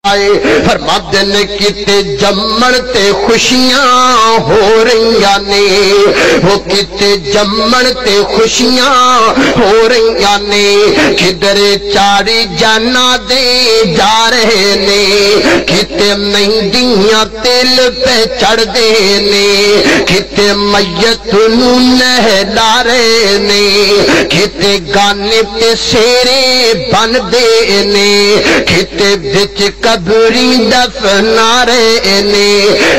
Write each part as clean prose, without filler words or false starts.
فرماتے نے کتے جمن تے خوشیاں ہو رہی نے، وہ کتے جمن تے خوشیاں ہو رہی نے، کدھر چاڑی جانا دے جا رہے نے، کتے مہندیاں تیل پہ چڑھ دے نے، کتے میت نو نہلا رہے نے، کتے گانے تے سیرے بن دے نے، کتے بچ قبری دفنا رہے نے،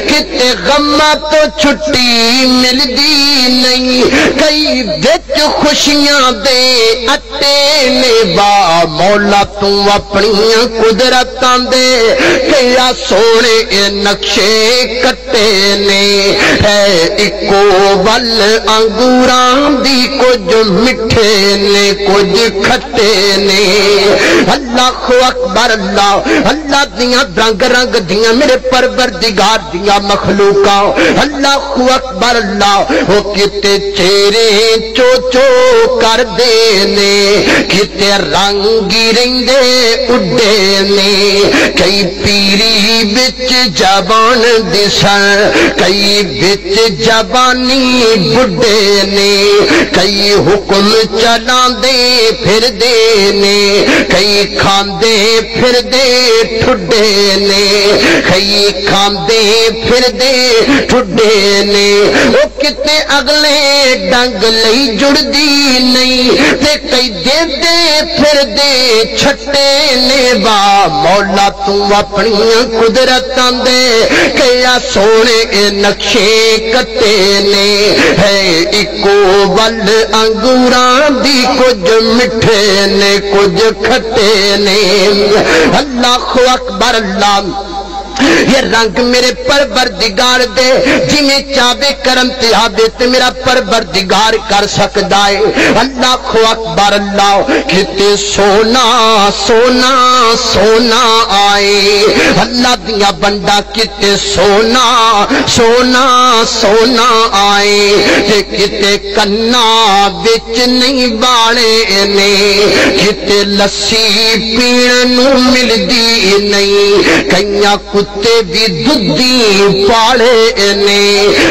کتے غمہ تو چھٹی مل دی نہیں، کئی بچ خوشیاں دے اٹے نے، با مولا تو اپنی قدرتاں دے کیا سونے نقشے کٹے نے، ہے اکو ول انگوراں دی کچھ مٹھے نے کچھ کھٹے نے۔ اللہ اکبر، اللہ اللہ دیاں رنگ رنگ دیاں میرے پروردگار دیاں مخلوقاں، اللہ اکبر اللہ، وہ کتے چہرے چو چو کر دے نے، کتے رنگی رہندے اڈے نے، کئی پیری بچ جبان دسن، کئی بچ جبانی بڈے نے، کئی حکم چلان دے پھر دے نے، کئی کھاندے پھر دے ٹھڈے نے، کئی کھاندے پھر دے ٹھڈے نے، وہ کتے اگلے ڈنگ لئی جڑ دی نہیں، تے کئی دے دے پھر دے چھٹے نے، با مولا تو اپنی قدرتاں دے کیا سونے نقشے کٹے نے، ہے اکو ول انگوراں دی کچھ مٹھے نے کچھ کھٹے نے۔ اللہ اکبر اللہ، یہ رنگ میرے پروردگار دے جنہیں چاہے کرم تیابے تے میرا پروردگار کر سکتا ہے۔ اللہ اکبر اللہ، کتے سونا سونا سونا آئے، اللہ دیا بندہ کتے سونا سونا سونا آئے، تے کتے کنا بچ نہیں باڑے نے، کتے لسی پینوں مل دی نہیں، کئیاں کتے بھی دودھی پاڑے نے،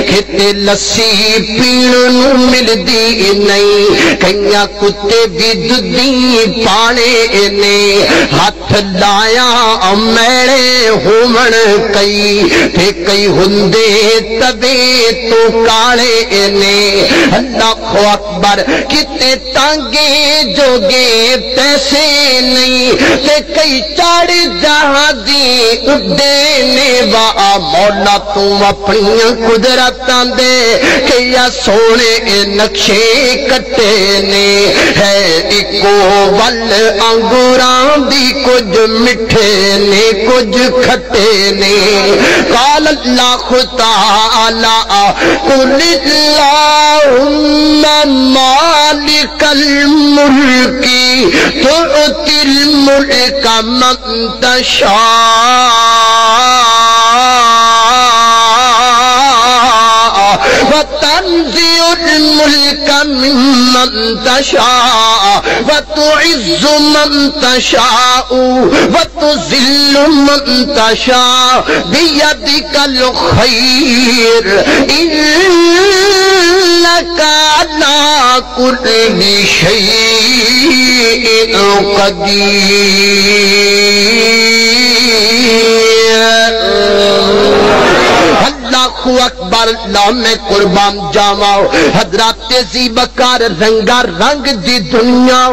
کتے لسی پینوں مل دی نہیں، کئیاں کتے بھی دودھی پاڑے نے، ہاتھ لایا میرے ہومن کئی، تے کئی ہندے تبے تو کالے نے۔ اللہ اکبر، کتے تانگے جوگے پیسے نہیں، تے کئی چاڑ جہازی اڈے نے، وا مولا تو اپنی قدرتاں دے کیا سونے نقشے کٹے نے، ہے اکو ول انگوراں دی کچھ مٹھے نے کچھ کھٹے نے۔ قال اللہ تعالی قل اللہم مالک الملک تؤتی الملک من تشاء وتنزع الملك ممن تشاء وتعز من تشاء وتذل من تشاء بيدك الخير إنك على كل شيء قدير۔ اللہ اکبر اللہ، میں قربان جاواں حضرات زیبکار رنگا رنگ دی دنیا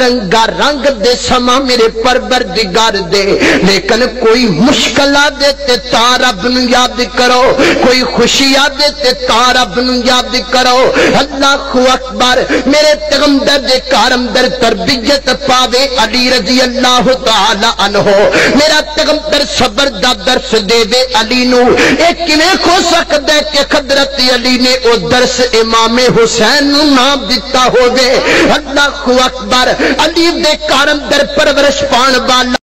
رنگا رنگ دے سما میرے پروردگار دے، لیکن کوئی مشکلہ دے تے تا رب نو یاد کرو، کوئی خوشیاں دے تے تا رب نو یاد کرو۔ اللہ اکبر، میرے پیغمبر دے کارم در تربیت پاوے علی رضی اللہ تعالی عنہ، میرا پیغمبر صبر دا درس دے وے علی نو، ایک کیویں ہو سکتا ہے کہ حضرت علی نے او درس امام حسین نو نام دیتا ہوگے۔ اللہ اکبر، علی دے کارم در پرورش پان والا